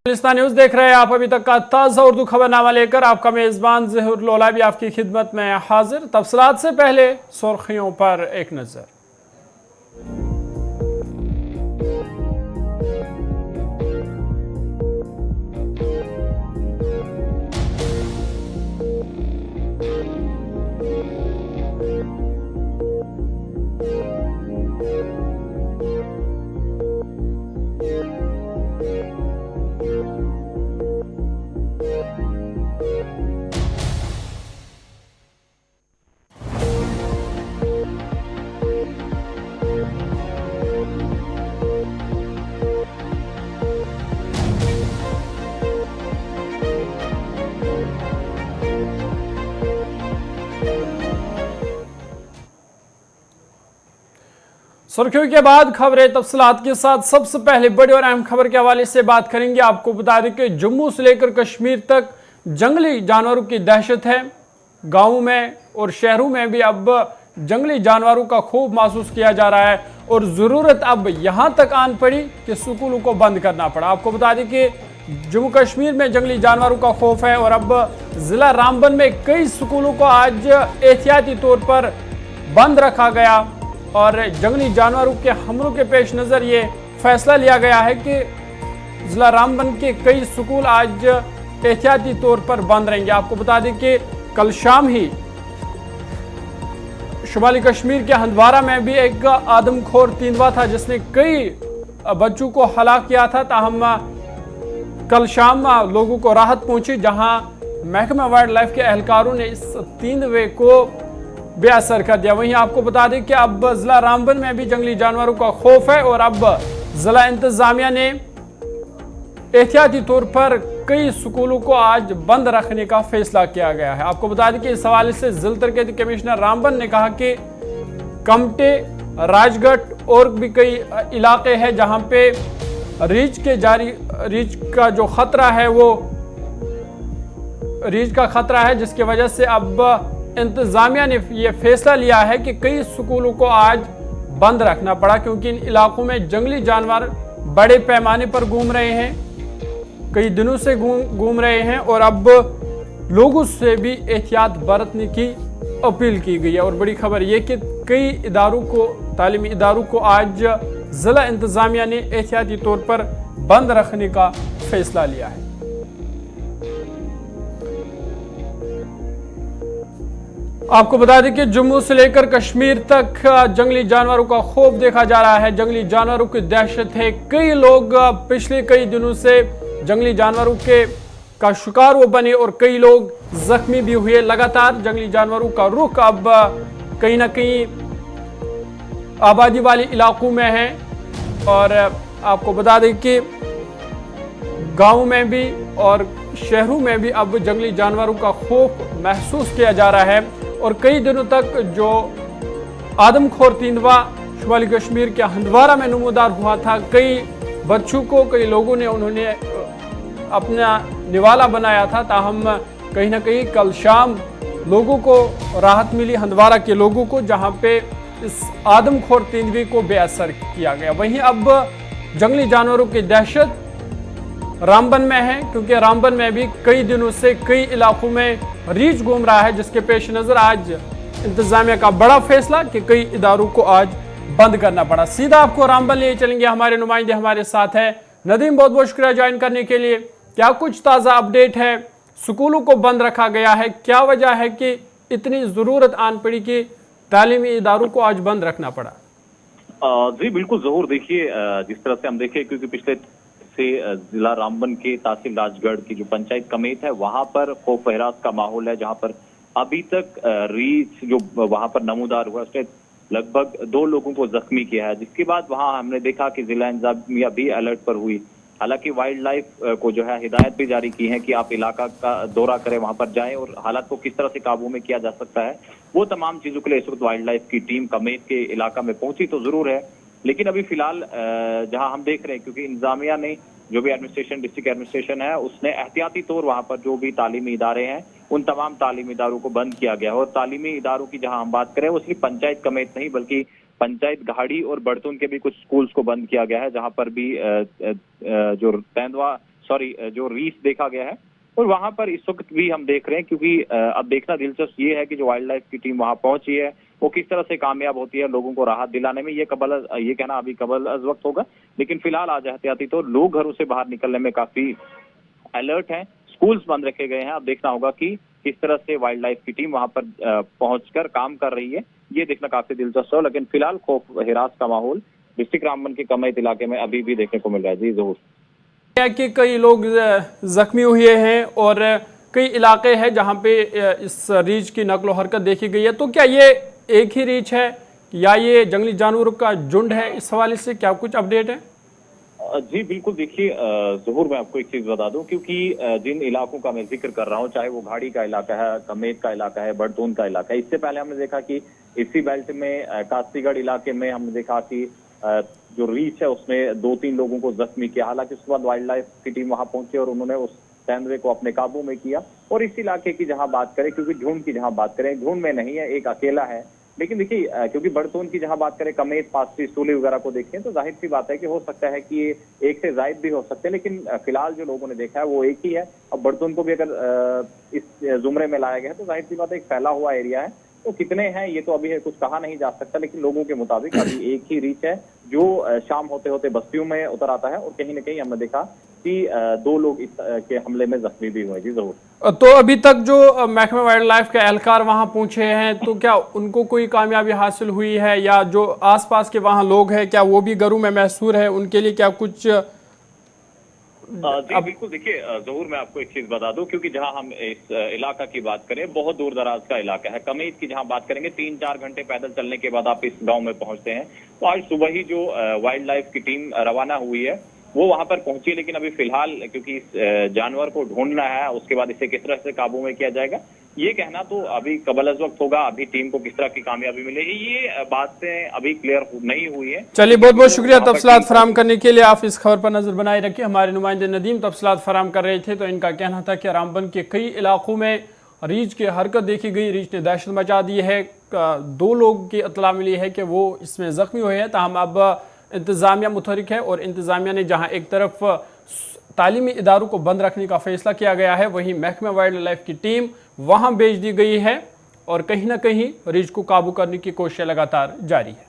Pakistan news देख रहे हैं आप। अभी तक का ताजा उर्दू खबरनामा लेकर आपका मेजबान ज़हूर लोला भी आपकी खिदमत में हाजिर। तफसीलात से पहले सुर्खियों पर एक नजर। सुर्खियों के बाद खबरें तफसीलात के साथ। सबसे पहले बड़ी और अहम खबर के हवाले से बात करेंगे। आपको बता दें कि जम्मू से लेकर कश्मीर तक जंगली जानवरों की दहशत है। गांवों में और शहरों में भी अब जंगली जानवरों का खौफ महसूस किया जा रहा है और ज़रूरत अब यहां तक आन पड़ी कि स्कूलों को बंद करना पड़ा। आपको बता दें कि जम्मू कश्मीर में जंगली जानवरों का खौफ है और अब जिला रामबन में कई स्कूलों को आज एहतियाती तौर पर बंद रखा गया और जंगली जानवरों के हमलों के पेश नज़र ये फैसला लिया गया है कि जिला रामबन के कई स्कूल आज एहतियाती तौर पर बंद रहेंगे। आपको बता दें कि कल शाम ही शुमाली कश्मीर के हंदवारा में भी एक आदमखोर तेंदुआ था जिसने कई बच्चों को हलाक किया था। ताहम कल शाम लोगों को राहत पहुंची जहां महकमा वाइल्ड लाइफ के एहलकारों ने इस तेंदुए को बेअसर कर दिया। वहीं आपको बता दें कि अब जिला रामबन में भी जंगली जानवरों का खौफ है और अब जिला इंतजामिया ने एहतियाती तौर पर कई स्कूलों को आज बंद रखने का फैसला किया गया है। आपको बता दें कि इस हवाले से जिला तरक्की कमिश्नर रामबन ने कहा कि कमटे, राजगढ़ और भी कई इलाके हैं जहां पे रीछ का जो खतरा है वो रीछ का खतरा है, जिसकी वजह से अब इंतजामिया ने यह फैसला लिया है कि कई स्कूलों को आज बंद रखना पड़ा क्योंकि इन इलाकों में जंगली जानवर बड़े पैमाने पर घूम रहे हैं, कई दिनों से घूम रहे हैं और अब लोगों से भी एहतियात बरतने की अपील की गई है। और बड़ी खबर यह कि कई इदारों को, तालीमी इदारों को आज जिला इंतजामिया ने एहतियाती तौर पर बंद रखने का फैसला लिया है। आपको बता दें कि जम्मू से लेकर कश्मीर तक जंगली जानवरों का खौफ देखा जा रहा है। जंगली जानवरों की दहशत है। कई लोग पिछले कई दिनों से जंगली जानवरों का शिकार वो बने और कई लोग जख्मी भी हुए। लगातार जंगली जानवरों का रुख अब कहीं ना कहीं आबादी वाले इलाकों में है और आपको बता दें कि गाँव में भी और शहरों में भी अब जंगली जानवरों का खौफ महसूस किया जा रहा है। और कई दिनों तक जो आदमखोर तेंदुआ शुमाली कश्मीर के हंदवारा में नमूदार हुआ था, कई बच्चों को, कई लोगों ने उन्होंने अपना निवाला बनाया था। ताहम कहीं ना कहीं कल शाम लोगों को राहत मिली, हंदवारा के लोगों को, जहां पे इस आदमखोर तेंदुए को बेअसर किया गया। वहीं अब जंगली जानवरों की दहशत रामबन में है क्योंकि रामबन में भी कई दिनों से कई इलाकों में रीछ घूम रहा है, जिसके पेश नजर आज इंतजामिया का बड़ा फैसला कि कई इदारों को आज बंद करना पड़ा। सीधा आपको रामबन ले चलेंगे, हमारे नुमाइंदे हमारे साथ है। नदीम, बहुत बहुत शुक्रिया ज्वाइन करने के लिए। क्या कुछ ताज़ा अपडेट है? स्कूलों को बंद रखा गया है, क्या वजह है कि इतनी ज़रूरत आन पड़ी कि तालीमी इदारों को आज बंद रखना पड़ा? जी बिल्कुल ज़हूर, देखिए जिस तरह से हम देखें, क्योंकि पिछले से जिला रामबन के तहसील राजगढ़ की जो पंचायत कमेत है वहां पर खौफ हरास का माहौल है, जहां पर अभी तक रीछ जो वहां पर नमूदार हुआ उसने लगभग 2 लोगों को जख्मी किया है। जिसके बाद वहां हमने देखा कि जिला इंतजामिया भी अलर्ट पर हुई। हालांकि वाइल्ड लाइफ को जो है हिदायत भी जारी की है कि आप इलाका का दौरा करें, वहां पर जाएं और हालात को किस तरह से काबू में किया जा सकता है, वो तमाम चीजों के लिए इस वक्त वाइल्ड लाइफ की टीम कमेत के इलाका में पहुंची तो जरूर है। लेकिन अभी फिलहाल जहां हम देख रहे हैं, क्योंकि इंतजामिया ने जो भी एडमिनिस्ट्रेशन, डिस्ट्रिक्ट एडमिनिस्ट्रेशन है, उसने एहतियाती तौर वहां पर जो भी तालीमी इदारे हैं उन तमाम तालीमी इदारों को बंद किया गया है। और तालीमी इदारों की जहां हम बात करें वो सिर्फ पंचायत कमेत नहीं बल्कि पंचायत घाड़ी और बड़तुन के भी कुछ स्कूल्स को बंद किया गया है, जहां पर भी जो तेंदुआ सॉरी जो रीच देखा गया है। और वहां पर इस वक्त भी हम देख रहे हैं, क्योंकि अब देखना दिलचस्प ये है कि जो वाइल्ड लाइफ की टीम वहां पहुंची है वो किस तरह से कामयाब होती है लोगों को राहत दिलाने में। ये कहना अभी कबल अज वक्त होगा, लेकिन फिलहाल आज एहतियाती तो लोग घरों से बाहर निकलने में काफी अलर्ट हैं। स्कूल्स बंद रखे गए हैं। अब देखना होगा कि किस तरह से वाइल्ड लाइफ की टीम वहां पर पहुंचकर काम कर रही है, ये देखना काफी दिलचस्प है। लेकिन फिलहाल खौफ हिरास का माहौल डिस्ट्रिक्ट रामबन के कमैत इलाके में अभी भी देखने को मिल रहा है। जी जरूर क्या कि कई लोग जख्मी हुए हैं और कई इलाके हैं जहां पे इस रीछ की नकलो हरकत देखी गई है, तो क्या ये एक ही रीछ है या ये जंगली जानवरों का झुंड है? इस हवाले से क्या कुछ अपडेट है? जी बिल्कुल, देखिए ज़हूर मैं आपको एक चीज बता दूं, क्योंकि जिन इलाकों का मैं जिक्र कर रहा हूं, चाहे वो घाड़ी का इलाका है, कमेत का इलाका है, बड़तून का इलाका है, इससे पहले हमने देखा कि इसी बेल्ट में कास्तीगढ़ इलाके में हमने देखा कि जो रीच है उसमें 2-3 लोगों को जख्मी किया। हालांकि उसके बाद वाइल्ड लाइफ की टीम वहां पहुंची और उन्होंने उस सैंडवे को अपने काबू में किया। और इस इलाके की जहां बात करें, क्योंकि झुंड की जहां बात करें, झुंड में नहीं है, एक अकेला है। लेकिन देखिए क्योंकि बड़तून की जहां बात करें, कमेत, पास्टी, सूली वगैरह को देखें तो जाहिर सी बात है कि हो सकता है कि ये एक से जायद भी हो सकते हैं, लेकिन फिलहाल जो लोगों ने देखा है वो एक ही है। अब बड़तून को भी अगर इस जुमरे में लाया गया है तो जाहिर सी बात है एक फैला हुआ एरिया है, तो कितने हैं ये तो अभी कुछ कहा नहीं जा सकता। लेकिन लोगों के मुताबिक अभी एक ही रीच है जो शाम होते होते बस्तियों में उतर आता है। और कहीं ना कहीं हमने देखा कि 2 लोग इस के हमले में जख्मी भी हुए। जी जरूर। तो अभी तक जो महकमा वाइल्ड लाइफ के एहलकार वहां पहुंचे हैं, तो क्या उनको कोई कामयाबी हासिल हुई है, या जो आसपास के वहां लोग हैं क्या वो भी घरों में महसूर है, उनके लिए क्या कुछ? जी बिल्कुल, देखिए जरूर मैं आपको एक चीज बता दूं, क्योंकि जहां हम इस इलाका की बात करें, बहुत दूर दराज का इलाका है। कमेत की जहां बात करेंगे 3-4 घंटे पैदल चलने के बाद आप इस गांव में पहुंचते हैं। तो आज सुबह ही जो वाइल्ड लाइफ की टीम रवाना हुई है वो वहां पर पहुंची, लेकिन अभी फिलहाल क्योंकि इस जानवर को ढूंढना है, उसके बाद इसे किस तरह से काबू में किया जाएगा ये कहना तो अभी कबल अज वक्त होगा। अभी टीम को किस तरह की कामयाबी मिलेगी ये बातें अभी क्लियर नहीं हुई है। चलिए, बहुत बहुत शुक्रिया तफसीलात फराम करने के लिए। आप इस खबर पर नजर बनाए रखिए। हमारे नुमाइंदे नदीम तफसीलात फराम कर रहे थे, तो इनका कहना था कि रामबन के कई इलाकों में रीछ की हरकत देखी गई। रीछ ने दहशत मचा दी है। 2 लोग की इतला मिली है कि वो इसमें जख्मी हुए हैं। ताहम अब इंतज़ामिया मुतहरिक है और इंतज़ामिया ने जहाँ एक तरफ तालीमी इदारों को बंद रखने का फैसला किया गया है, वहीं महकमा वाइल्ड लाइफ की टीम वहां भेज दी गई है और कहीं ना कहीं रीछ को काबू करने की कोशिशें लगातार जारी है।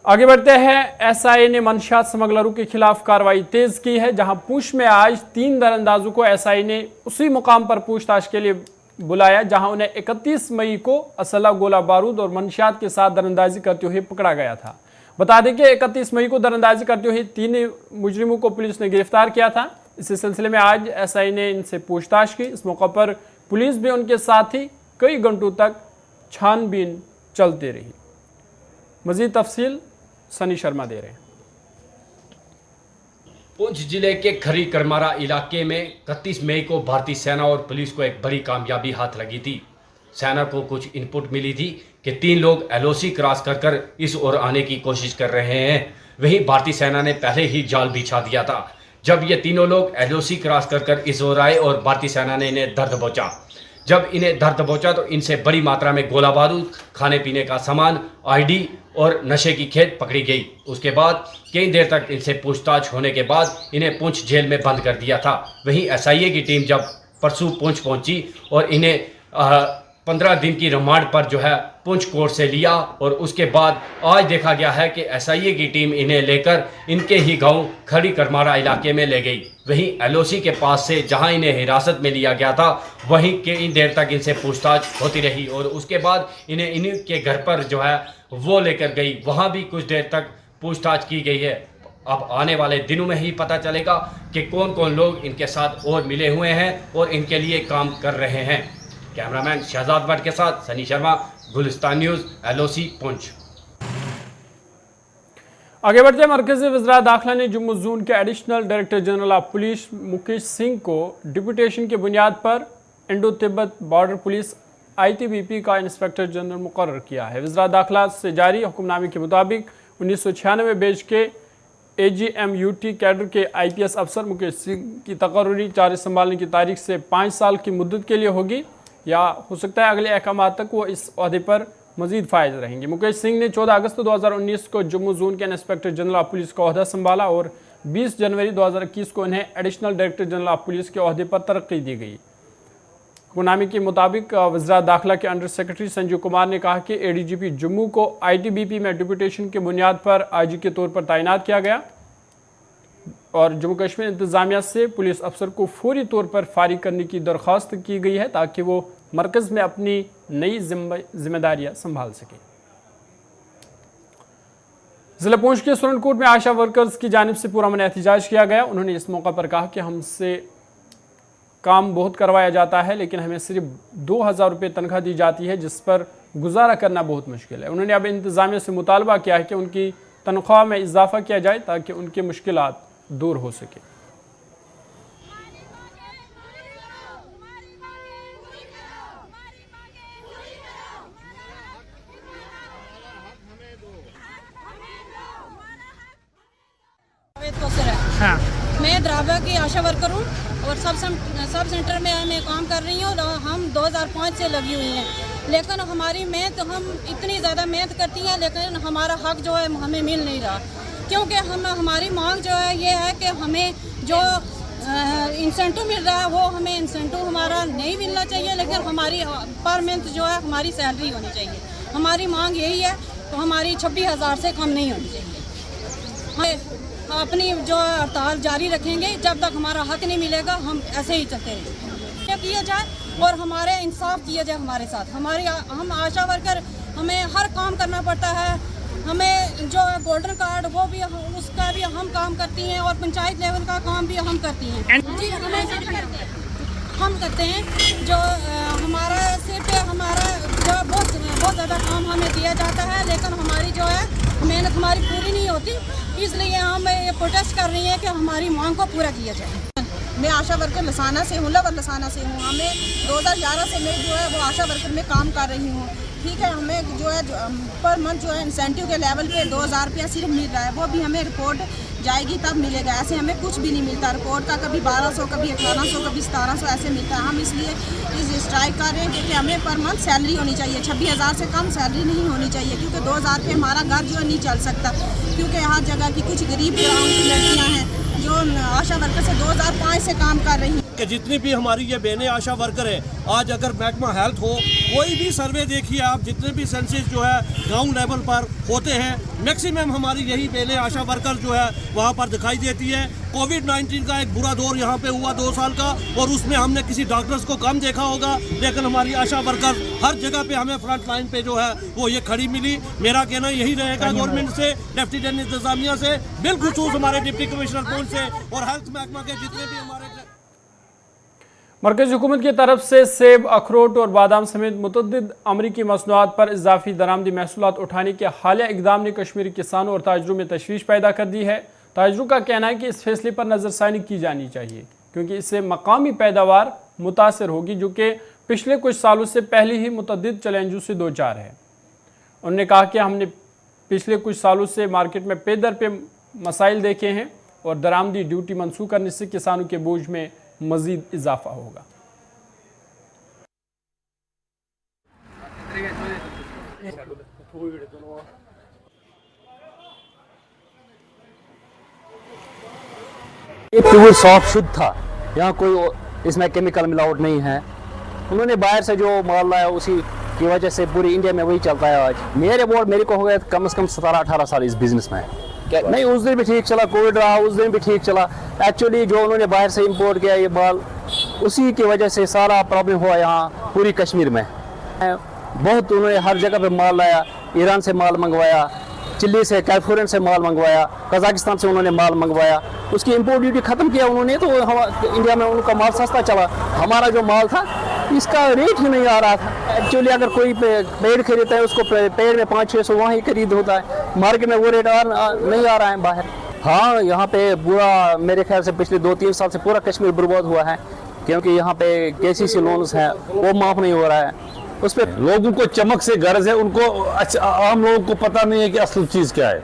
आगे बढ़ते हैं। एसआई ने मंशियात स्मगलरों के खिलाफ कार्रवाई तेज की है, जहां पूंछ में आज 3 दरअंदाजों को एसआई ने उसी मुकाम पर पूछताछ के लिए बुलाया जहां उन्हें 31 मई को असला, गोला बारूद और मंशियात के साथ दरअंदाजी करते हुए पकड़ा गया था। बता दें कि 31 मई को दरअंदाजी करते हुए 3 मुजरिमों को पुलिस ने गिरफ्तार किया था। इसी सिलसिले में आज एसआई ने इनसे पूछताछ की। इस मौके पर पुलिस भी उनके साथ ही कई घंटों तक छानबीन चलती रही। मजीद तफसील सनी शर्मा दे रहे हैं। पुंछ जिले के खरी करमारा इलाके में 31 मई को भारतीय सेना और पुलिस को एक बड़ी कामयाबी हाथ लगी थी। सेना को कुछ इनपुट मिली थी कि 3 लोग एलओसी क्रॉस कर इस ओर आने की कोशिश कर रहे हैं। वहीं भारतीय सेना ने पहले ही जाल बिछा दिया था। जब ये तीनों लोग एलओसी क्रॉस कर इस ओर आए और भारतीय सेना ने इन्हें धर दबोचा। जब इन्हें धर दबोचा तो इनसे बड़ी मात्रा में गोला बारूद, खाने पीने का सामान, आईडी और नशे की खेप पकड़ी गई। उसके बाद कई देर तक इनसे पूछताछ होने के बाद इन्हें पुंछ जेल में बंद कर दिया था। वहीं एसआईए की टीम जब परसों पुंछ पहुंची और इन्हें 15 दिन की रिमांड पर जो है पुंछ कोर्ट से लिया और उसके बाद आज देखा गया है कि एसआईए की टीम इन्हें लेकर इनके ही गांव खड़ी करमारा इलाके में ले गई। वहीं एलओसी के पास से जहां इन्हें हिरासत में लिया गया था वहीं कई देर तक इनसे पूछताछ होती रही और उसके बाद इन्हें इन्हीं के घर पर जो है वो लेकर गई। वहां भी कुछ देर तक पूछताछ की गई है। अब आने वाले दिनों में ही पता चलेगा कि कौन कौन लोग इनके साथ और मिले हुए हैं और इनके लिए काम कर रहे हैं। कैमरामैन शहजाद भट्ट के साथ सनी शर्मा, गुलिस्तान न्यूज़, एलओसी पुंछ। आगे बढ़ते हैं। मरकज़ी वज़रात दाखिला ने जम्मू जोन के additional director general of police Mukesh Singh को डिप्यूटेशन की बुनियाद पर Indo Tibet border police ITBP का इंस्पेक्टर जनरल मुकर्रर किया है। वज़रात दाखिला से जारी हुक्मनामे के मुताबिक 1996 बैच के AGMUT कैडर के IPS अफसर मुकेश सिंह की तकर्री चार्ज संभालने की तारीख से 5 साल की मुद्दत के लिए होगी, या हो सकता है अगले अहकाम तक वो इस अहदे पर मजीद फायज रहेंगे। मुकेश सिंह ने 14 अगस्त 2019 को जम्मू जोन के इंस्पेक्टर जनरल ऑफ पुलिस का अहदा संभाला और 20 जनवरी 2021 को इन्हें additional director general of police के ओहदे पर तरक्की दी गई। हुक्मनामे के मुताबिक वज़रात दाखिला के अंडर सेक्रेटरी संजीव कुमार ने कहा कि एडीजीपी जम्मू को आईटीबीपी में डिप्यूटेशन के बुनियाद पर आईजी के तौर पर तैनात किया गया और जम्मू कश्मीर इंतज़ामिया से पुलिस अफसर को फौरी तौर पर फारिग करने की दरख्वास्त की गई है ताकि वो मरकज़ में अपनी नई जिम्मेदारियां संभाल सके। ज़िला पुंछ के सुरनकोट में आशा वर्कर्स की जानिब से पुरअमन एहतजाज किया गया। उन्होंने इस मौका पर कहा कि हमसे काम बहुत करवाया जाता है लेकिन हमें सिर्फ 2000 रुपये तनख्वाह दी जाती है जिस पर गुजारा करना बहुत मुश्किल है। उन्होंने अब इंतज़ामिया से मुतालबा किया है कि उनकी तनख्वाह में इजाफा किया जाए ताकि उनकी मुश्किलात दूर हो सके। हाँ। मैं द्रावा की आशा वर्कर हूँ और सब सेंटर में मैं काम कर रही हूँ। हम 2005 से लगी हुई हैं लेकिन हमारी मेहनत हम इतनी ज़्यादा मेहनत करती हैं लेकिन हमारा हक जो है हमें मिल नहीं रहा क्योंकि हमारी मांग जो है ये है कि हमें जो इंसेंटिव मिल रहा है वो हमें इंसेंटिव हमारा नहीं मिलना चाहिए लेकिन हमारी पर मंथ जो है हमारी सैलरी होनी चाहिए। हमारी मांग यही है तो हमारी 26,000 से कम नहीं होनी चाहिए। हम अपनी जो हड़ताल जारी रखेंगे जब तक हमारा हक नहीं मिलेगा। हम ऐसे ही चलते रहेंगे किया जाए और हमारे इंसाफ किया जाए हमारे साथ। हम आशा वर्कर हमें हर काम करना पड़ता है। हमें जो गोल्डन कार्ड वो भी उसका भी हम काम करती हैं और पंचायत लेवल का काम भी हम करती हैं। जी हम करते हैं जो हमारा सिर्फ हमारा जो बहुत ज़्यादा काम हमें दिया जाता है लेकिन हमारी जो है मेहनत हमारी पूरी नहीं होती। इसलिए हम ये प्रोटेस्ट कर रही हैं कि हमारी मांग को पूरा किया जाए। मैं आशा वर्कर लसाना से हूँ, लवर लसाना से हूँ। हमें 2011 से मैं जो है वो आशा वर्कर में काम कर रही हूँ। ठीक है, हमें जो है पर मंथ जो है इंसेंटिव के लेवल पे 2000 रुपया सिर्फ मिल रहा है। वो भी हमें रिपोर्ट जाएगी तब मिलेगा। ऐसे हमें कुछ भी नहीं मिलता रिपोर्ट का। कभी 1200, कभी 1800, कभी 1700 ऐसे मिलता है। हम इसलिए इस स्ट्राइक कर रहे हैं क्योंकि हमें पर मंथ सैलरी होनी चाहिए। 26,000 से कम सैलरी नहीं होनी चाहिए क्योंकि 2000 पे हमारा घर जो है नहीं चल सकता क्योंकि हर जगह की कुछ गरीब गाँव की लड़कियाँ हैं जो आशा वर्कर से 2005 से काम कर रही हैं। कि जितनी भी हमारी ये बहनें आशा वर्कर है, आज अगर महकमा हेल्थ हो कोई भी सर्वे देखिए आप, जितने भी सेंसिस जो है ग्राउंड लेवल पर होते हैं मैक्सिमम हमारी यही बहनें आशा वर्कर जो है वहाँ पर दिखाई देती है। कोविड-19 का एक बुरा दौर यहाँ पे हुआ 2 साल का और उसमें हमने किसी डॉक्टर्स को कम देखा होगा लेकिन हमारी आशा वर्कर हर जगह पे हमें फ्रंट लाइन पे जो है वो ये खड़ी मिली। मेरा कहना यही रहेगा गवर्नमेंट से, डिप्टी जनरल इंतजामिया से, बिलखुसूस हमारे डिप्टी कमिश्नर पुंछ से और हेल्थ महकमा के जितने भी हमारे मरकज़ी हुकूमत की तरफ से सेब, अखरोट और बादाम समेत मुतअद्दिद अमरीकी मसनूआत पर इजाफी दरामदी महसूलात उठाने के हालिया इक़दाम ने कश्मीरी किसानों और ताजरों में तशवीश पैदा कर दी है। ताजरों का कहना है कि इस फैसले पर नज़रसानी की जानी चाहिए क्योंकि इससे मकामी पैदावार मुतासर होगी जो कि पिछले कुछ सालों से पहले ही मुतअद्दिद चैलेंजों से दो चार है। उन्होंने कहा कि हमने पिछले कुछ सालों से मार्केट में पे दर पे मसाइल देखे हैं और दरामदी ड्यूटी मनसूख करने से किसानों के बोझ में मजीद इजाफा होगा। ये प्योर सॉफ्ट शुद्ध था, यहाँ कोई इसमें केमिकल मिलावट नहीं है। उन्होंने बाहर से जो माल लाया उसी की वजह से पूरी इंडिया में वही चलता है। आज मेरे को हो गया कम से कम 17-18 साल इस बिजनेस में। नहीं, उस दिन भी ठीक चला, कोविड रहा उस दिन भी ठीक चला। एक्चुअली जो उन्होंने बाहर से इंपोर्ट किया ये माल, उसी की वजह से सारा प्रॉब्लम हुआ यहाँ पूरी कश्मीर में। बहुत उन्होंने हर जगह पे माल लाया, ईरान से माल मंगवाया, चिल्ली से, कैलिफोर्निया से माल मंगवाया, कजाकिस्तान से उन्होंने माल मंगवाया। उसकी इंपोर्ट ड्यूटी ख़त्म किया उन्होंने तो इंडिया में उनका माल सस्ता चला। हमारा जो माल था इसका रेट ही नहीं आ रहा था। एक्चुअली अगर कोई पेड़ खरीदता है उसको पेड़ में 500-600 वहाँ ही खरीद होता है, मार्केट में वो रेट नहीं आ रहा है बाहर। हाँ, यहाँ पे पूरा मेरे ख्याल से पिछले 2-3 साल से पूरा कश्मीर बर्बाद हुआ है क्योंकि यहाँ पे KCC लोन्स हैं वो माफ़ नहीं हो रहा है। उस पर लोगों को चमक से गर्ज है, उनको आम लोगों को पता नहीं है कि असल चीज़ क्या है।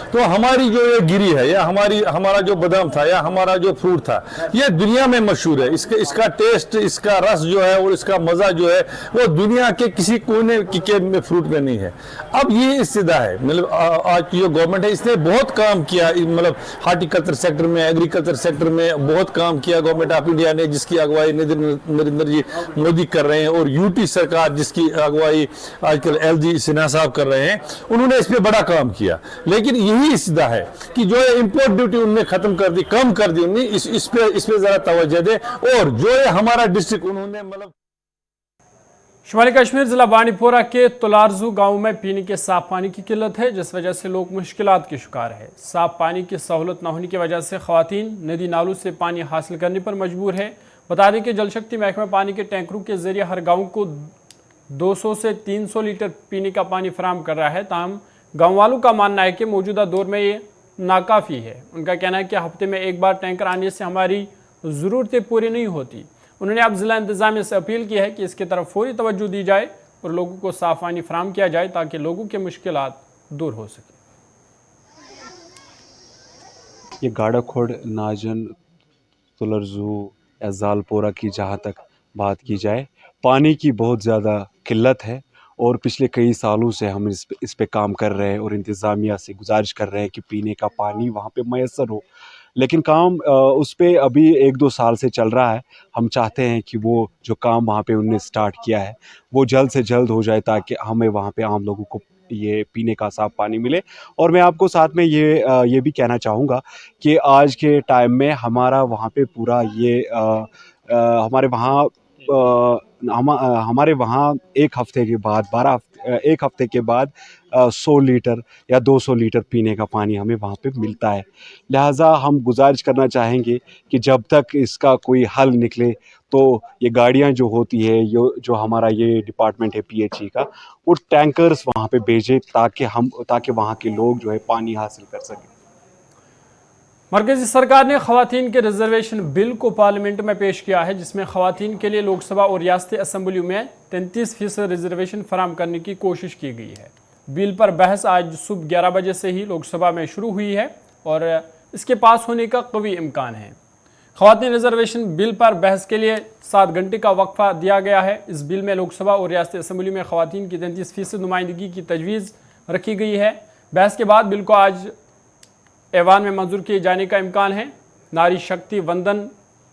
तो हमारी जो ये गिरी है या हमारा जो बादाम था या हमारा जो फ्रूट था, ये दुनिया में मशहूर है। इसका टेस्ट, इसका रस जो है और इसका मजा जो है वो दुनिया के किसी कोने के फ्रूट में नहीं है। अब ये स्थिति है, मतलब आज की जो गवर्नमेंट है इसने बहुत काम किया, मतलब हार्टिकल्चर सेक्टर में, एग्रीकल्चर सेक्टर में बहुत काम किया गवर्नमेंट ऑफ इंडिया ने, जिसकी अगुवाई नरेंद्र जी मोदी कर रहे हैं, और यूटी सरकार जिसकी अगुवाई आजकल LG सिन्हा साहब कर रहे हैं, उन्होंने इस पे बड़ा काम किया। लेकिन यही स्थिति है कि जो इंपोर्ट ड्यूटी उन्होंने खत्म कर दी, कम कर दी उन्होंने, इस पे जरा तवज्जो दे। और जो है हमारा डिस्ट्रिक्ट उन्होंने मतलब शुमाली कश्मीर जिला बांडीपोरा के तुलारजू गांव में पीने के साफ पानी की किल्लत है, जिस वजह से लोग मुश्किलात के शिकार है। साफ पानी की सहूलत न होने की वजह से खवातीन नदी नालों से पानी हासिल करने पर मजबूर है। बता दें कि जल शक्ति महकमा पानी के टैंकरों के जरिए हर गाँव को 200 से 300 लीटर पीने का पानी फराहम कर रहा है। ताहम गाँव वालों का मानना है कि मौजूदा दौर में ये नाकाफ़ी है। उनका कहना है कि हफ्ते में एक बार टैंकर आने से हमारी ज़रूरतें पूरी नहीं होती। उन्होंने अब जिला इंतज़ामिया से अपील की है कि इसकी तरफ फौरी तवज्जो दी जाए और लोगों को साफ पानी फराहम किया जाए ताकि लोगों की मुश्किलात दूर हो सके। ये गाड़ाखोड़, नाजन, तुलरजू या जालपोरा की जहाँ तक बात की जाए, पानी की बहुत ज़्यादा किल्लत है और पिछले कई सालों से हम इस पे काम कर रहे हैं और इंतज़ामिया से गुजारिश कर रहे हैं कि पीने का पानी वहाँ पे मैसर हो, लेकिन काम उस पे अभी 1-2 साल से चल रहा है। हम चाहते हैं कि वो जो काम वहाँ पे उन्होंने स्टार्ट किया है वो जल्द से जल्द हो जाए ताकि हमें वहाँ पे आम लोगों को ये पीने का साफ पानी मिले। और मैं आपको साथ में ये भी कहना चाहूँगा कि आज के टाइम में हमारा वहाँ पे पूरा ये हमारे वहाँ एक हफ्ते के बाद 1 हफ्ते के बाद 100 लीटर या 200 लीटर पीने का पानी हमें वहाँ पे मिलता है। लिहाजा हम गुजारिश करना चाहेंगे कि जब तक इसका कोई हल निकले तो ये गाड़ियाँ जो होती है, जो हमारा ये डिपार्टमेंट है PHE का, वो टैंकर्स वहाँ पे भेजे ताकि वहाँ के लोग जो है पानी हासिल कर सकें। मरकजी सरकार ने खवातीन के रिजर्वेशन बिल को पार्लियामेंट में पेश किया है, जिसमें खवातीन के लिए लोकसभा और रियासती असम्बलियों में 33% रिजर्वेशन फराहम करने की कोशिश की गई है। बिल पर बहस आज सुबह 11 बजे से ही लोकसभा में शुरू हुई है और इसके पास होने का कवी इम्कान है। खवातीन रिजर्वेशन बिल पर बहस के लिए 7 घंटे का वक्फा दिया गया है। इस बिल में लोकसभा और रियासती असम्बली में खवातीन की 33% नुमाइंदगी की तजवीज़ रखी गई है। बहस के बाद बिल को आज ऐवान में मंजूर किए जाने का इम्कान है। नारी शक्ति वंदन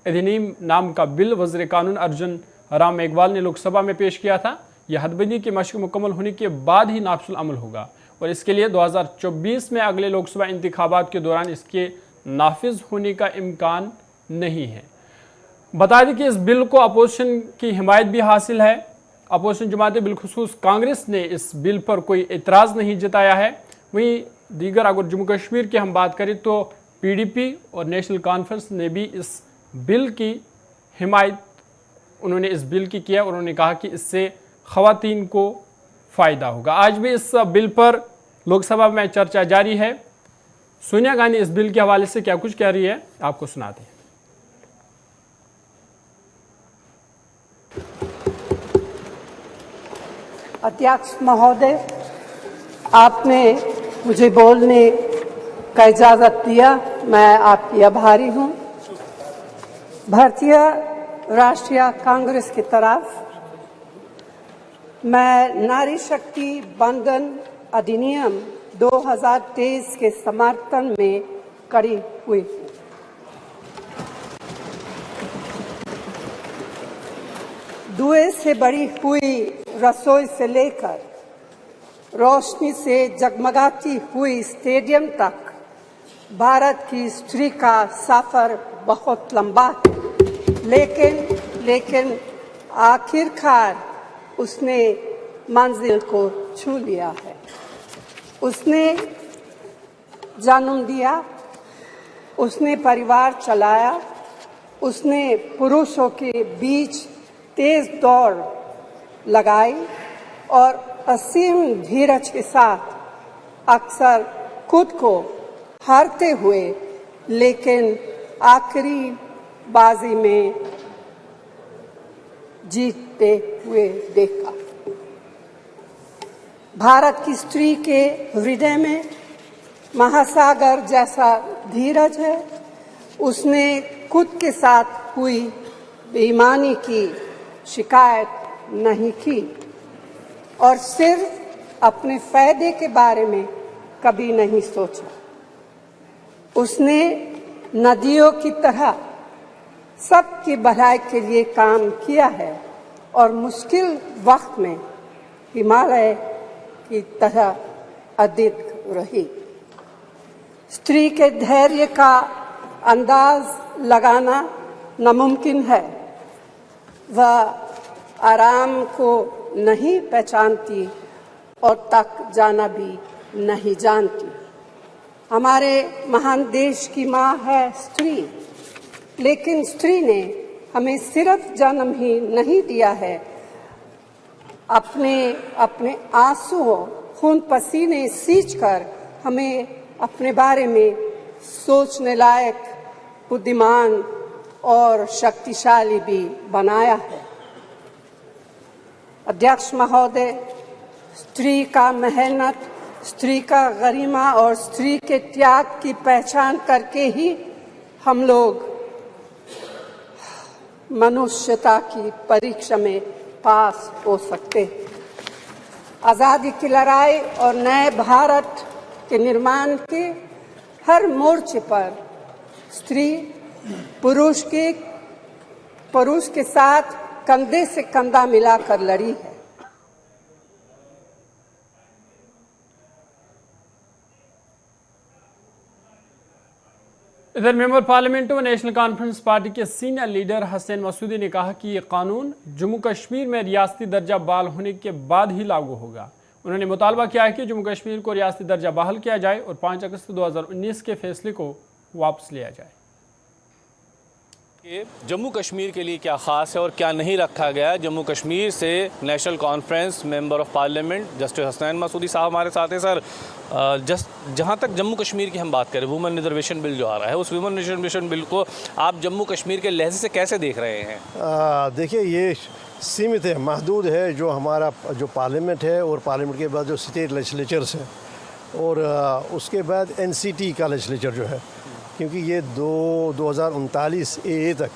अधिनियम नाम का बिल वज़ीर कानून अर्जुन राम मेघवाल ने लोकसभा में पेश किया था। यह हदबंदी की मशक मुकम्मल होने के बाद ही नाफिजुल अमल होगा और इसके लिए 2024 में अगले लोकसभा इंतखाबात के दौरान इसके नाफिज होने का इम्कान नहीं है। बता दें कि इस बिल को अपोजिशन की हिमायत भी हासिल है। अपोजिशन जमातें बिलखुसूस कांग्रेस ने इस बिल पर कोई एतराज़ नहीं जताया है। वहीं दीगर अगर जम्मू कश्मीर की हम बात करें तो PDP और नेशनल कॉन्फ्रेंस ने भी इस बिल की हिमायत उन्होंने इस बिल की किया और उन्होंने कहा कि इससे ख़वातीन को फ़ायदा होगा। आज भी इस बिल पर लोकसभा में चर्चा जारी है। सोनिया गांधी इस बिल के हवाले से क्या कुछ कह रही है, आपको सुनाते हैं। अध्यक्ष महोदय, आपने मुझे बोलने का इजाज़त दिया, मैं आपकी आभारी हूँ। भारतीय राष्ट्रीय कांग्रेस की तरफ मैं नारी शक्ति वंदन अधिनियम 2023 के समर्थन में खड़ी हुई हूँ। धुएं से बड़ी हुई रसोई से लेकर रोशनी से जगमगाती हुई स्टेडियम तक भारत की स्त्री का सफर बहुत लंबा है, लेकिन आखिरकार उसने मंजिल को छू लिया है। उसने जन्म दिया, उसने परिवार चलाया, उसने पुरुषों के बीच तेज दौड़ लगाई और असीम धीरज के साथ अक्सर खुद को हारते हुए लेकिन आखिरी बाजी में जीतते हुए देखा। भारत की स्त्री के हृदय में महासागर जैसा धीरज है। उसने खुद के साथ हुई बेईमानी की शिकायत नहीं की और सिर्फ अपने फायदे के बारे में कभी नहीं सोचा। उसने नदियों की तरह सबकी भलाई के लिए काम किया है और मुश्किल वक्त में हिमालय की तरह अडिग रही। स्त्री के धैर्य का अंदाज लगाना नामुमकिन है। वह आराम को नहीं पहचानती और तक जाना भी नहीं जानती। हमारे महान देश की माँ है स्त्री, लेकिन स्त्री ने हमें सिर्फ जन्म ही नहीं दिया है, अपने आंसुओं खून पसीने सींचकर हमें अपने बारे में सोचने लायक, बुद्धिमान और शक्तिशाली भी बनाया है। अध्यक्ष महोदय, स्त्री का मेहनत, स्त्री का गरिमा और स्त्री के त्याग की पहचान करके ही हम लोग मनुष्यता की परीक्षा में पास हो सकते हैं। आज़ादी की लड़ाई और नए भारत के निर्माण के हर मोर्चे पर स्त्री पुरुष के साथ कंधे से कंधा मिलाकर लड़ी है। इधर मेंबर पार्लियामेंट व नेशनल कॉन्फ्रेंस पार्टी के सीनियर लीडर हसनैन मसूदी ने कहा कि ये कानून जम्मू कश्मीर में रियासती दर्जा बहाल होने के बाद ही लागू होगा। उन्होंने मुतालबा किया है कि जम्मू कश्मीर को रियासती दर्जा बहाल किया जाए और 5 अगस्त 2019 के फैसले को वापस लिया जाए। जम्मू कश्मीर के लिए क्या ख़ास है और क्या नहीं रखा गया। जम्मू कश्मीर से national conference member of parliament justice Hasnain Masoodi साहब हमारे साथ हैं। सर, जहाँ तक जम्मू कश्मीर की हम बात करें, वुमेन रिजर्वेशन बिल जो आ रहा है, उस वुमेन रिजर्वेशन बिल को आप जम्मू कश्मीर के लहजे से कैसे देख रहे हैं? देखिए, ये सीमित है, महदूद है। जो हमारा जो पार्लियामेंट है और पार्लियामेंट के बाद जो स्टेट लेजिस्लेचर्स है और उसके बाद NCT का लेजिस्लेचर जो है, क्योंकि ये 2039 AA तक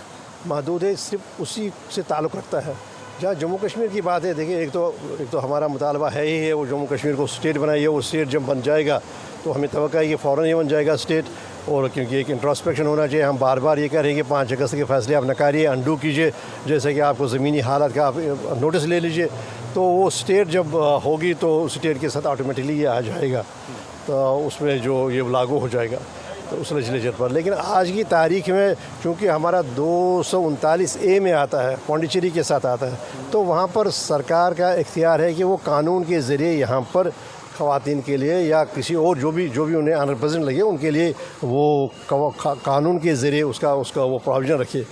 महदूद है, सिर्फ उसी से ताल्लुक़ रखता है। जहाँ जम्मू कश्मीर की बात है, देखिए, एक तो हमारा मुतालबा है ही है वो जम्मू कश्मीर को स्टेट बनाइए। वो स्टेट जब बन जाएगा तो हमें तवक्का है कि फ़ौरन ही बन जाएगा स्टेट। और क्योंकि एक इंट्रोस्पेक्शन होना चाहिए, हम बार बार ये कह रहे हैं कि 5 अगस्त के फैसले आप नकारिए, अंडू कीजिए, जैसे कि आपको ज़मीनी हालत का आप नोटिस ले लीजिए। तो वो स्टेट जब होगी तो स्टेट के साथ ऑटोमेटिकली ये आ जाएगा, तो उसमें जो ये लागू हो जाएगा तो उस लेजिस्लेचर पर। लेकिन आज की तारीख में चूँकि हमारा 239A में आता है, पौंडीचेरी के साथ आता है, तो वहाँ पर सरकार का इख्तियार है कि वो कानून के ज़रिए यहाँ पर ख़वातीन के लिए या किसी और जो भी उन्हें अनरिप्रेजेंट लगे उनके लिए वो कानून के ज़रिए उसका वो प्रोविज़न रखे।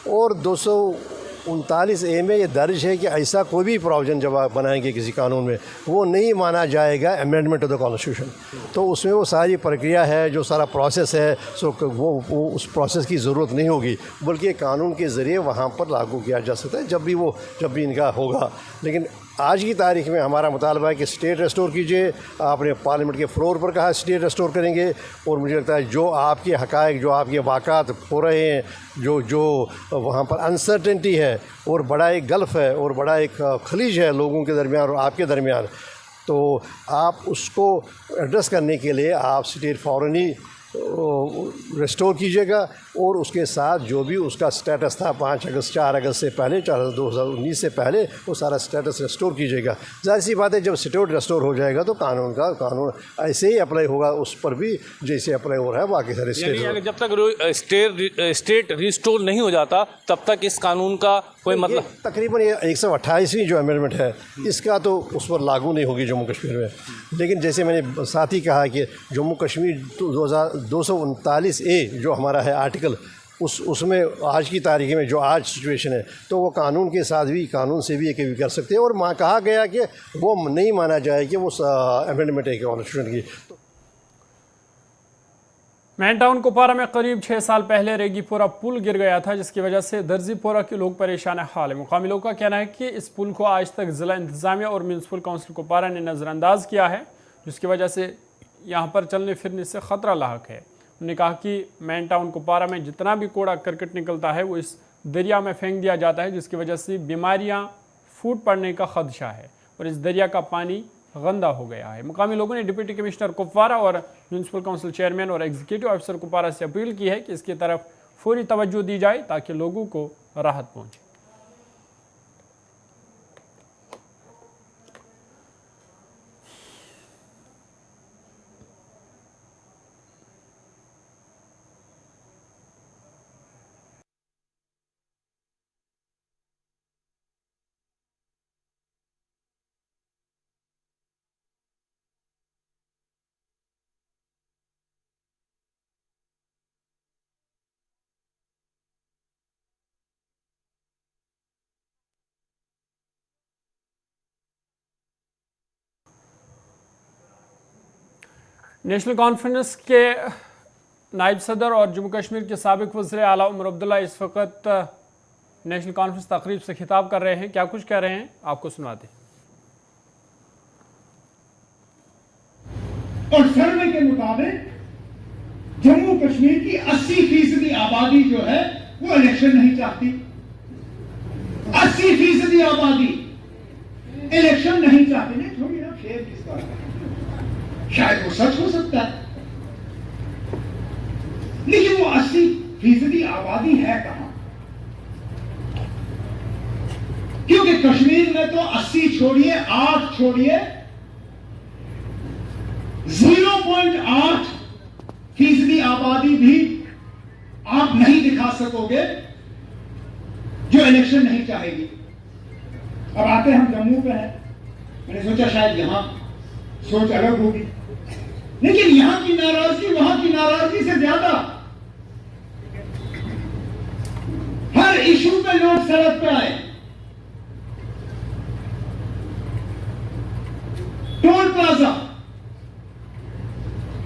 और 239A में ये दर्ज है कि ऐसा कोई भी प्रोविज़न जब आप बनाएंगे किसी कानून में, वो नहीं माना जाएगा अमेंडमेंट ऑफ द कॉन्स्टिट्यूशन। तो उसमें वो सारी प्रक्रिया है, जो सारा प्रोसेस है, सो वो उस प्रोसेस की ज़रूरत नहीं होगी, बल्कि कानून के ज़रिए वहाँ पर लागू किया जा सकता है जब भी इनका होगा। लेकिन आज की तारीख में हमारा मुतालबा है कि स्टेट रेस्टोर कीजिए। आपने पार्लियामेंट के फ्लोर पर कहा स्टेट रेस्टोर करेंगे, और मुझे लगता है जो आपके हक़ाइक़, जो आपके वाक़ात हो रहे हैं, जो वहाँ पर अनसर्टेनिटी है और बड़ा एक गल्फ़ है और बड़ा एक खलीज है लोगों के दरमियान और आपके दरमियान, तो आप उसको एड्रेस करने के लिए आप स्टेट फ़ौरन ही रेस्टोर कीजिएगा। और उसके साथ जो भी उसका स्टेटस था 5 अगस्त 4 अगस्त से पहले, 4 अगस्त 2019 से पहले, वो सारा स्टेटस रेस्टोर कीजिएगा। ज़ाहिर सी बात है, जब स्टेट रेस्टोर हो जाएगा तो कानून ऐसे ही अप्लाई होगा उस पर भी जैसे अप्लाई हो रहा है बाकी सारे स्टेट। जब तक स्टेट रिस्टोर नहीं हो जाता तब तक इस कानून का कोई मतलब, तकरीबन ये 128वीं जो अमेंडमेंट है इसका तो उस पर लागू नहीं होगी जम्मू कश्मीर में। लेकिन जैसे मैंने साथ ही कहा कि जम्मू कश्मीर 239A जो हमारा है आर्टिकल, उसमें आज की तारीख में जो आज सिचुएशन है, तो वो कानून के साथ भी, कानून से भी एक कर सकते हैं। और कहा गया कि वो नहीं माना जाए कि वो अमेंडमेंट है कॉन्स्टिट्यूशन की। मैन टाउन कुपवारा में करीब 6 साल पहले रेगीपोरा पुल गिर गया था, जिसकी वजह से दर्जीपोरा के लोग परेशान हाल है। मुकामी लोगों का कहना है कि इस पुल को आज तक जिला इंतजामिया और म्यूनसिपल काउंसिल कुपवारा ने नज़रअंदाज किया है, जिसकी वजह से यहाँ पर चलने फिरने से ख़तरा लाहक है। उन्होंने कहा कि मेन टाउन कुपवारा में जितना भी कूड़ा करकट निकलता है वो इस दरिया में फेंक दिया जाता है, जिसकी वजह से बीमारियाँ फूट पड़ने का खदशा है और इस दरिया का पानी गंदा हो गया है। मुकामी लोगों ने डिप्टी कमिश्नर कुपवारा और म्यूनसिपल काउंसिल चेयरमैन और एग्जीक्यूटिव ऑफिसर कुपवारा से अपील की है कि इसकी तरफ फौरी तवज्जो दी जाए ताकि लोगों को राहत पहुंचे। नेशनल कॉन्फ्रेंस के नायब सदर और जम्मू कश्मीर के साबिक वज़ीर आला उमर अब्दुल्ला इस वक्त नेशनल कॉन्फ्रेंस तकरीब से खिताब कर रहे हैं। क्या कुछ कह रहे हैं आपको सुनाते हैं। और सर्वे के मुताबिक जम्मू कश्मीर की 80% आबादी जो है वो इलेक्शन नहीं चाहती। 80% आबादी इलेक्शन नहीं चाहती। नहीं थोड़ी ना फेर किसका, शायद वो सच हो सकता है, लेकिन वो 80% आबादी है कहां? क्योंकि कश्मीर में तो 80 छोड़िए, 8 छोड़िए, 0.8% आबादी भी आप नहीं दिखा सकोगे जो इलेक्शन नहीं चाहेगी। अब आते हम जम्मू पे हैं, मैंने सोचा शायद यहां सोच अलग होगी, लेकिन यहां की नाराजगी वहां की नाराजगी से ज्यादा हर इशू पे लोग सड़क पे आए। टोल प्लाजा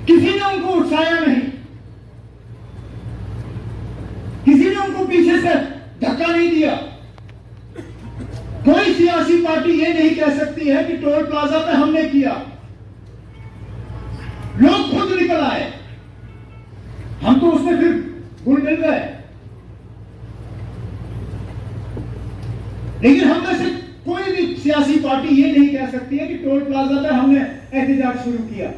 किसी ने उनको उठाया नहीं, किसी ने उनको पीछे से धक्का नहीं दिया। कोई सियासी पार्टी ये नहीं कह सकती है कि टोल प्लाजा पे हमने किया, लोग खुद निकल आए, हम तो उसमें फिर गुल मिल गए। लेकिन हम में से कोई भी सियासी पार्टी ये नहीं कह सकती है कि टोल प्लाजा पे हमने एहतजाज शुरू किया।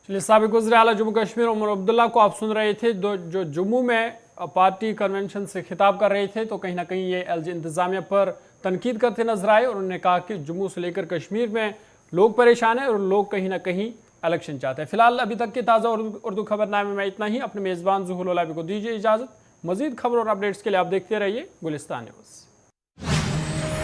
चलिए, साबिक वज़ीर आला जम्मू कश्मीर उमर अब्दुल्ला को आप सुन रहे थे, जो जम्मू में पार्टी कन्वेंशन से खिताब कर रहे थे, तो कहीं ना कहीं ये एलजी इंतजामिया पर तनकीद करते नजर आए और उन्होंने कहा कि जम्मू से लेकर कश्मीर में लोग परेशान हैं और लोग कहीं ना कहीं इलेक्शन चाहते हैं। फिलहाल अभी तक के ताज़ा उर्दू खबरनामे में इतना ही। अपने मेज़बान ज़ुहुल ओलाबी को दीजिए इजाज़त। मज़ीद खबर और अपडेट्स के लिए आप देखते रहिए गुलिस्तान न्यूज़।